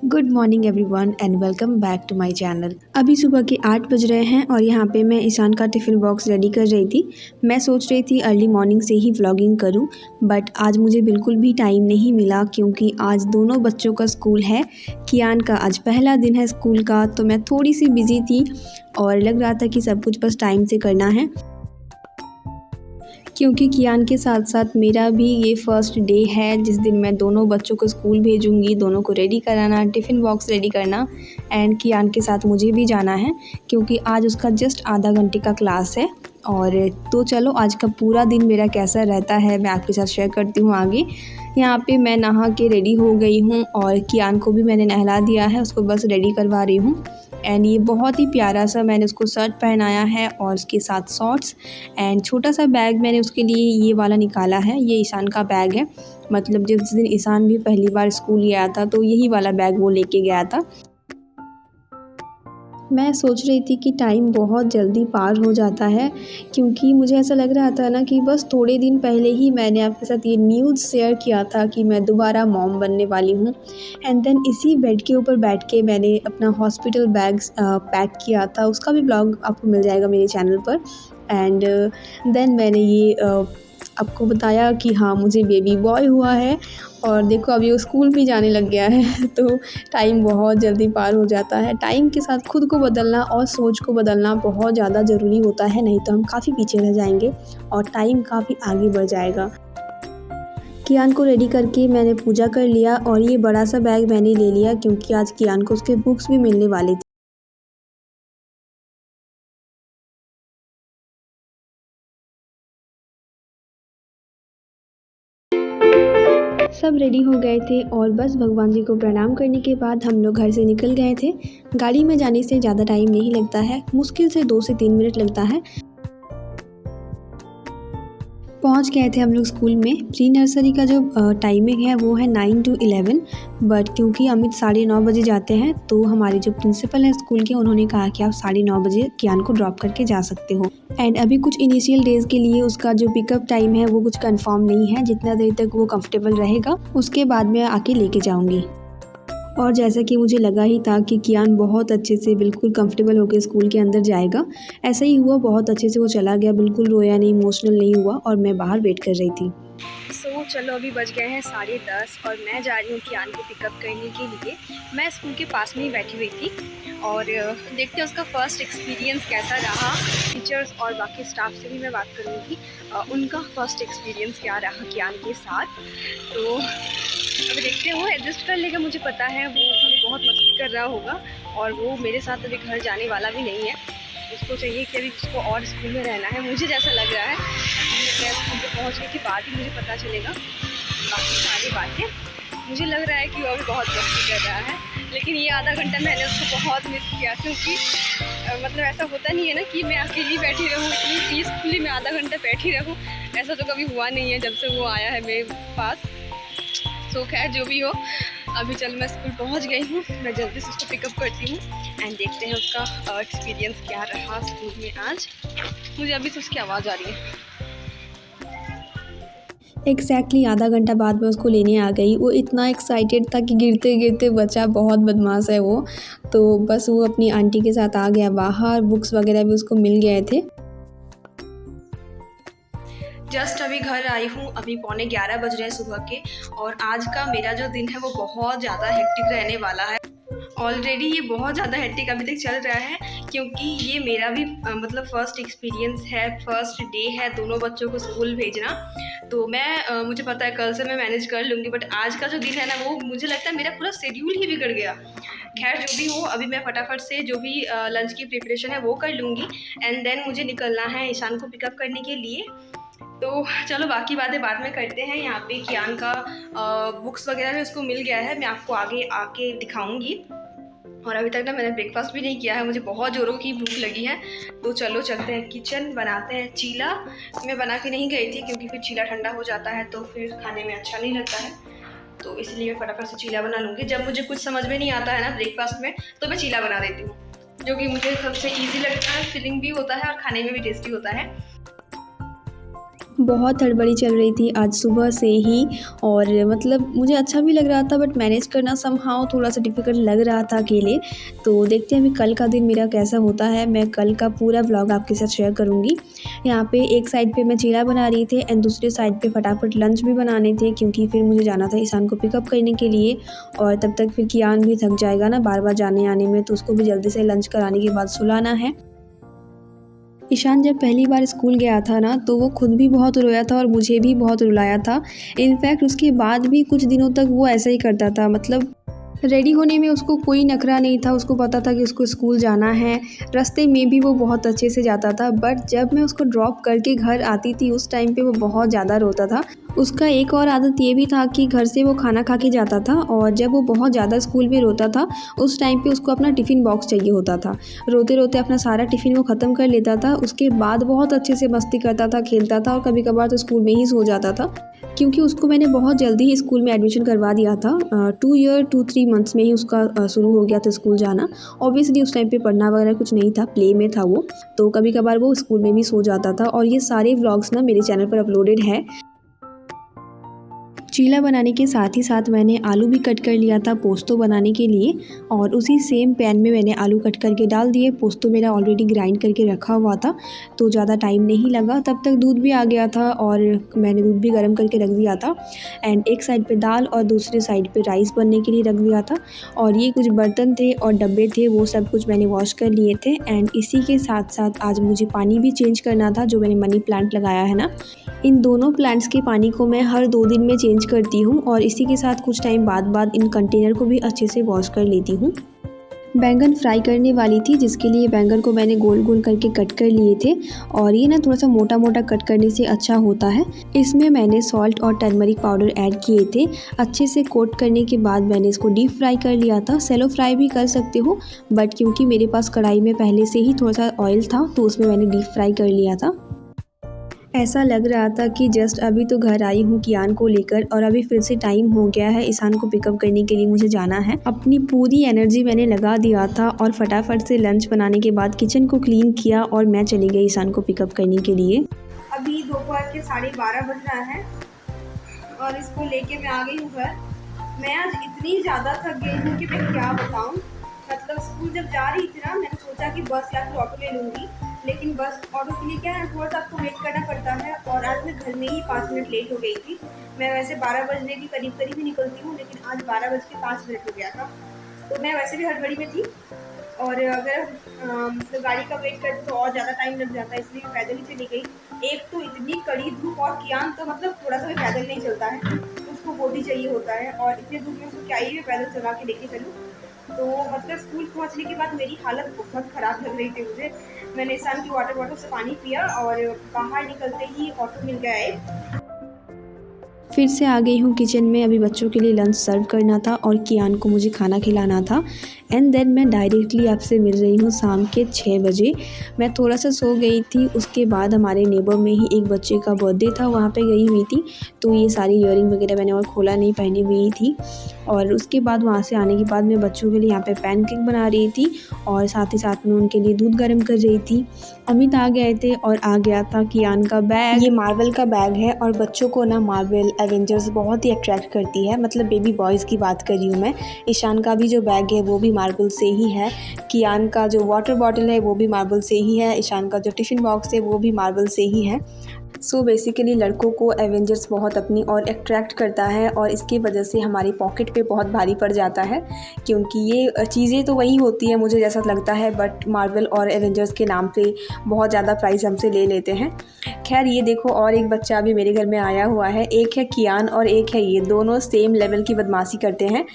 Good morning everyone and welcome back to my channel. अभी सुबह के 8 बज रहे हैं और यहाँ पे मैं ईशान का टिफ़िन बॉक्स रेडी कर रही थी। मैं सोच रही थी अर्ली मॉर्निंग से ही व्लॉगिंग करूँ, बट आज मुझे बिल्कुल भी टाइम नहीं मिला क्योंकि आज दोनों बच्चों का स्कूल है। कियान का आज पहला दिन है स्कूल का, तो मैं थोड़ी सी बिज़ी थी और लग रहा था कि सब कुछ बस टाइम से करना है, क्योंकि कियान के साथ साथ मेरा भी ये फ़र्स्ट डे है जिस दिन मैं दोनों बच्चों को स्कूल भेजूँगी। दोनों को रेडी कराना, टिफ़िन बॉक्स रेडी करना एंड कियान के साथ मुझे भी जाना है क्योंकि आज उसका जस्ट आधा घंटे का क्लास है। और तो चलो आज का पूरा दिन मेरा कैसा रहता है मैं आपके साथ शेयर करती हूँ आगे। यहाँ पे मैं नहा के रेडी हो गई हूँ और कियान को भी मैंने नहला दिया है, उसको बस रेडी करवा रही हूँ। एंड ये बहुत ही प्यारा सा मैंने उसको शर्ट पहनाया है और उसके साथ शॉर्ट्स एंड छोटा सा बैग मैंने उसके लिए ये वाला निकाला है। ये ईशान का बैग है, मतलब जिस दिन ईशान भी पहली बार स्कूल गया था तो यही वाला बैग वो लेके गया था। मैं सोच रही थी कि टाइम बहुत जल्दी पार हो जाता है क्योंकि मुझे ऐसा लग रहा था ना कि बस थोड़े दिन पहले ही मैंने आपके साथ ये न्यूज़ शेयर किया था कि मैं दोबारा मॉम बनने वाली हूँ। एंड देन इसी बेड के ऊपर बैठ के मैंने अपना हॉस्पिटल बैग्स पैक किया था, उसका भी ब्लॉग आपको मिल जाएगा मेरे चैनल पर। एंड देन मैंने ये आपको बताया कि हाँ मुझे बेबी बॉय हुआ है और देखो अभी वो स्कूल भी जाने लग गया है। तो टाइम बहुत जल्दी पार हो जाता है। टाइम के साथ खुद को बदलना और सोच को बदलना बहुत ज़्यादा ज़रूरी होता है, नहीं तो हम काफ़ी पीछे रह जाएंगे और टाइम काफ़ी आगे बढ़ जाएगा। कियान को रेडी करके मैंने पूजा कर लिया और ये बड़ा सा बैग मैंने ले लिया क्योंकि आज कियान को उसके बुक्स भी मिलने वाले थे। सब रेडी हो गए थे और बस भगवान जी को प्रणाम करने के बाद हम लोग घर से निकल गए थे। गाड़ी में जाने से ज़्यादा टाइम नहीं लगता है, मुश्किल से 2 से 3 मिनट लगता है। पहुंच गए थे हम लोग स्कूल में। प्री नर्सरी का जो टाइमिंग है वो है 9 to 11, बट क्योंकि अमित 9:30 बजे जाते हैं तो हमारे जो प्रिंसिपल हैं स्कूल के उन्होंने कहा कि आप 9:30 बजे कियान को ड्रॉप करके जा सकते हो। एंड अभी कुछ इनिशियल डेज़ के लिए उसका जो पिकअप टाइम है वो कुछ कंफर्म नहीं है, जितना देर तक वो कंफर्टेबल रहेगा उसके बाद मैं आके लेके जाऊँगी। और जैसा कि मुझे लगा ही था कि कियान बहुत अच्छे से बिल्कुल कंफर्टेबल होकर स्कूल के अंदर जाएगा, ऐसा ही हुआ। बहुत अच्छे से वो चला गया, बिल्कुल रोया नहीं, इमोशनल नहीं हुआ और मैं बाहर वेट कर रही थी। सो चलो अभी बज गए हैं 10:30 और मैं जा रही हूँ कियान को पिकअप करने के लिए। मैं स्कूल के पास में ही बैठी हुई थी और देखते हैं उसका फ़र्स्ट एक्सपीरियंस कैसा रहा। टीचर्स और बाकी स्टाफ से भी मैं बात करूँगी, उनका फ़र्स्ट एक्सपीरियंस क्या रहा कियान के साथ। तो अभी देखते हैं, वो एडजस्ट कर लेगा, मुझे पता है। वो अभी बहुत मस्ती कर रहा होगा और वो मेरे साथ अभी घर जाने वाला भी नहीं है। उसको चाहिए कि अभी उसको और स्कूल में रहना है, मुझे जैसा लग रहा है। मैं स्कूल पे पहुँचने के बाद ही मुझे पता चलेगा बाकी सारी बातें। मुझे लग रहा है कि वो अभी बहुत मस्ती कर रहा है, लेकिन ये आधा घंटा मैंने उसको बहुत मिस किया क्योंकि मतलब ऐसा होता नहीं है ना कि मैं अकेली बैठी रहूँ, इतनी पीसफुली मैं आधा घंटा बैठी रहूँ। ऐसा तो कभी हुआ नहीं है जब से वो आया है मेरे पास। सो खैर जो भी हो, अभी चल मैं स्कूल पहुंच गई हूँ, मैं जल्दी से उसको पिकअप करती हूँ एंड देखते हैं उसका एक्सपीरियंस क्या रहा स्कूल में आज। मुझे अभी से उसकी आवाज़ आ रही है। एग्जैक्टली आधा घंटा बाद में उसको लेने आ गई। वो इतना एक्साइटेड था कि गिरते गिरते बचा, बहुत बदमाश है वो। तो बस वो अपनी आंटी के साथ आ गया बाहर, बुक्स वगैरह भी उसको मिल गए थे। जस्ट अभी घर आई हूँ, अभी 11:15 बज रहे हैं सुबह के और आज का मेरा जो दिन है वो बहुत ज़्यादा हेक्टिक रहने वाला है। ऑलरेडी ये बहुत ज़्यादा हेक्टिक अभी तक चल रहा है क्योंकि ये मेरा भी मतलब फ़र्स्ट एक्सपीरियंस है, फ़र्स्ट डे है दोनों बच्चों को स्कूल भेजना। तो मैं मुझे पता है कल से मैं मैनेज कर लूँगी, बट आज का जो दिन है ना वो मुझे लगता है मेरा पूरा शेड्यूल ही बिगड़ गया। खैर जो भी हो, अभी मैं फटाफट से जो भी लंच की प्रिपरेशन है वो कर लूँगी एंड देन मुझे निकलना है ईशान को पिकअप करने के लिए। तो चलो बाकी बातें बाद में करते हैं। यहाँ पे कियान का बुक्स वगैरह भी उसको मिल गया है, मैं आपको आगे आके दिखाऊंगी। और अभी तक ना मैंने ब्रेकफास्ट भी नहीं किया है, मुझे बहुत ज़ोरों की भूख लगी है। तो चलो चलते हैं किचन, बनाते हैं चीला। मैं बना के नहीं गई थी क्योंकि फिर चीला ठंडा हो जाता है तो फिर खाने में अच्छा नहीं लगता है। तो इसलिए मैं फटाफट से चीला बना लूँगी। जब मुझे कुछ समझ में नहीं आता है ना ब्रेकफास्ट में, तो मैं चीला बना देती हूँ, जो कि मुझे सबसे ईजी लगता है, फिलिंग भी होता है और खाने में भी टेस्टी होता है। बहुत हड़बड़ी चल रही थी आज सुबह से ही, और मतलब मुझे अच्छा भी लग रहा था, बट मैनेज करना समहाउ थोड़ा सा डिफ़िकल्ट लग रहा था अकेले। तो देखते हैं अभी कल का दिन मेरा कैसा होता है। मैं कल का पूरा व्लॉग आपके साथ शेयर करूँगी। यहाँ पे एक साइड पे मैं चीला बना रही थी एंड दूसरे साइड पे फटाफट लंच भी बनाने थे, क्योंकि फिर मुझे जाना था ईशान को पिकअप करने के लिए, और तब तक फिर कियान भी थक जाएगा ना बार बार जाने आने में, तो उसको भी जल्दी से लंच कराने के बाद सुलाना है। ईशान जब पहली बार स्कूल गया था ना, तो वो खुद भी बहुत रोया था और मुझे भी बहुत रुलाया था। इनफैक्ट उसके बाद भी कुछ दिनों तक वो ऐसा ही करता था, मतलब रेडी होने में उसको कोई नखरा नहीं था। उसको पता था कि उसको स्कूल जाना है। रास्ते में भी वो बहुत अच्छे से जाता था, बट जब मैं उसको ड्रॉप करके घर आती थी उस टाइम पे वो बहुत ज़्यादा रोता था। उसका एक और आदत ये भी था कि घर से वो खाना खा के जाता था, और जब वो बहुत ज़्यादा स्कूल में रोता था उस टाइम पे उसको अपना टिफ़िन बॉक्स चाहिए होता था। रोते रोते अपना सारा टिफ़िन वो ख़त्म कर लेता था। उसके बाद बहुत अच्छे से मस्ती करता था, खेलता था, और कभी कभार तो स्कूल में ही सो जाता था, क्योंकि उसको मैंने बहुत जल्दी ही स्कूल में एडमिशन करवा दिया था। 2 मंथ्स में ही उसका शुरू हो गया था स्कूल जाना। ऑब्वियसली उस टाइम पे पढ़ना वगैरह कुछ नहीं था, प्ले में था वो, तो कभी कभार वो स्कूल में भी सो जाता था। और ये सारे व्लॉग्स ना मेरे चैनल पर अपलोडेड है। चीला बनाने के साथ ही साथ मैंने आलू भी कट कर लिया था पोस्तो बनाने के लिए, और उसी सेम पैन में मैंने आलू कट करके डाल दिए। पोस्तो मेरा ऑलरेडी ग्राइंड करके रखा हुआ था, तो ज़्यादा टाइम नहीं लगा। तब तक दूध भी आ गया था और मैंने दूध भी गर्म करके रख दिया था। एंड एक साइड पे दाल और दूसरे साइड पे राइस बनने के लिए रख दिया था। और ये कुछ बर्तन थे और डब्बे थे, वो सब कुछ मैंने वॉश कर लिए थे। एंड इसी के साथ साथ आज मुझे पानी भी चेंज करना था, जो मैंने मनी प्लांट लगाया है ना, इन दोनों प्लांट्स के पानी को मैं हर 2 दिन में चेंज करती हूँ। और इसी के साथ कुछ टाइम बाद इन कंटेनर को भी अच्छे से वॉश कर लेती हूँ। बैंगन फ्राई करने वाली थी, जिसके लिए बैंगन को मैंने गोल गोल करके कट कर लिए थे, और ये ना थोड़ा सा मोटा मोटा कट करने से अच्छा होता है। इसमें मैंने सॉल्ट और टर्मरिक पाउडर ऐड किए थे। अच्छे से कोट करने के बाद मैंने इसको डीप फ्राई कर लिया था। सेलो फ्राई भी कर सकते हो, बट क्योंकि मेरे पास कढ़ाई में पहले से ही थोड़ा सा ऑयल था, तो उसमें मैंने डीप फ्राई कर लिया था। ऐसा लग रहा था कि जस्ट अभी तो घर आई हूँ कियान को लेकर, और अभी फिर से टाइम हो गया है ईशान को पिकअप करने के लिए मुझे जाना है। अपनी पूरी एनर्जी मैंने लगा दिया था, और फटाफट से लंच बनाने के बाद किचन को क्लीन किया और मैं चली गई ईशान को पिकअप करने के लिए। अभी दोपहर के 12:30 बज रहा है और इसको लेके मैं आ गई हूँ घर। मैं आज इतनी ज़्यादा थक गई हूँ कि मैं क्या बताऊँ। मतलब स्कूल जब जा रही थी ना, मैंने सोचा कि बस या फिर ऑटो ले लूँगी, लेकिन बस ऑटो के लिए क्या है, थोड़ा सा आपको वेट करना पड़ता है। और आज मैं घर में ही 5 मिनट लेट हो गई थी। मैं वैसे 12 बजने के करीब ही निकलती हूँ, लेकिन आज 12:05 हो गया था। तो मैं वैसे भी हड़बड़ी में थी, और अगर मतलब गाड़ी का वेट करते तो और ज़्यादा टाइम लग जाता है, इसलिए मैं पैदल ही चली गई। एक तो इतनी कड़ी धूप, और कियान तो मतलब थोड़ा सा भी पैदल नहीं चलता है, तो उसको गोदी चाहिए होता है, और इतनी धूप में उसको क्या ही मैं पैदल चला के लेके चलूँ। तो मतलब स्कूल पहुंचने के बाद मेरी हालत बहुत ख़राब लग रही थी मुझे। मैंने ईशान की वाटर बॉटल से पानी पिया, और बाहर निकलते ही ऑटो मिल गया एक। फिर से आ गई हूँ किचन में। अभी बच्चों के लिए लंच सर्व करना था और कियान को मुझे खाना खिलाना था। एंड देन मैं डायरेक्टली आपसे मिल रही हूँ शाम के 6 बजे। मैं थोड़ा सा सो गई थी, उसके बाद हमारे नेबर में ही एक बच्चे का बर्थडे था, वहाँ पे गई हुई थी। तो ये सारी ईयरिंग वगैरह मैंने और खोला नहीं, पहनी हुई थी। और उसके बाद वहाँ से आने के बाद मैं बच्चों के लिए यहाँ पे पैनकेक बना रही थी, और साथ ही साथ में उनके लिए दूध गर्म कर रही थी। अमित आ गए थे, और आ गया था कियान का बैग। ये मार्वल का बैग है, और बच्चों को ना मार्वल एवेंजर्स बहुत ही अट्रैक्ट करती है, मतलब बेबी बॉयज़ की बात कर रही हूँ मैं। ईशान का भी जो बैग है वो भी मार्वल से ही है। कियान का जो वाटर बॉटल है वो भी मार्वल से ही है। ईशान का जो टिफ़िन बॉक्स है वो भी मार्वल से ही है। सो बेसिकली लड़कों को एवेंजर्स बहुत अपनी ओर अट्रैक्ट करता है, और इसकी वजह से हमारी पॉकेट पे बहुत भारी पड़ जाता है, क्योंकि ये चीज़ें तो वही होती हैं मुझे जैसा लगता है, बट मार्वल और एवेंजर्स के नाम पे बहुत ज़्यादा प्राइस हमसे ले लेते हैं। खैर ये देखो, और एक बच्चा अभी मेरे घर में आया हुआ है। एक है कियान और एक है ये, दोनों सेम लेवल की बदमाशी करते हैं।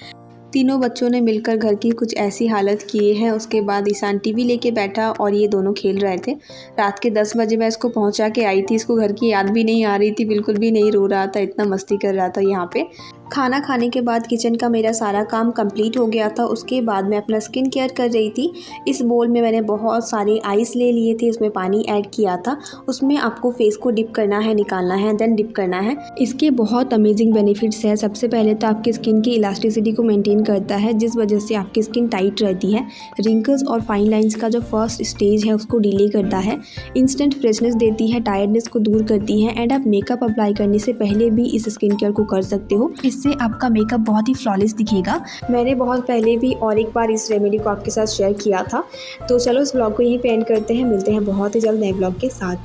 तीनों बच्चों ने मिलकर घर की कुछ ऐसी हालत किए हैं। उसके बाद ईशान टीवी लेके बैठा और ये दोनों खेल रहे थे। रात के 10 बजे मैं इसको पहुंचा के आई थी। इसको घर की याद भी नहीं आ रही थी, बिल्कुल भी नहीं रो रहा था, इतना मस्ती कर रहा था यहाँ पे। खाना खाने के बाद किचन का मेरा सारा काम कंप्लीट हो गया था। उसके बाद मैं अपना स्किन केयर कर रही थी। इस बोल में मैंने बहुत सारे आइस ले लिए थे, उसमें पानी ऐड किया था। उसमें आपको फेस को डिप करना है, निकालना है, देन डिप करना है। इसके बहुत अमेजिंग बेनिफिट्स है। सबसे पहले तो आपकी स्किन की इलास्टिसिटी को मेंटेन करता है, जिस वजह से आपकी स्किन टाइट रहती है। रिंकल्स और फाइन लाइंस का जो फर्स्ट स्टेज है उसको डिले करता है। इंस्टेंट फ्रेशनेस देती है, टायर्डनेस को दूर करती है। एंड आप मेकअप अप्लाई करने से पहले भी इस स्किन केयर को कर सकते हो। इससे आपका मेकअप बहुत ही फ्लॉलेस दिखेगा। मैंने बहुत पहले भी और एक बार इस रेमेडी को आपके साथ शेयर किया था। तो चलो इस ब्लॉग को यहीं पे एंड करते हैं। मिलते हैं बहुत ही जल्द नए ब्लॉग के साथ।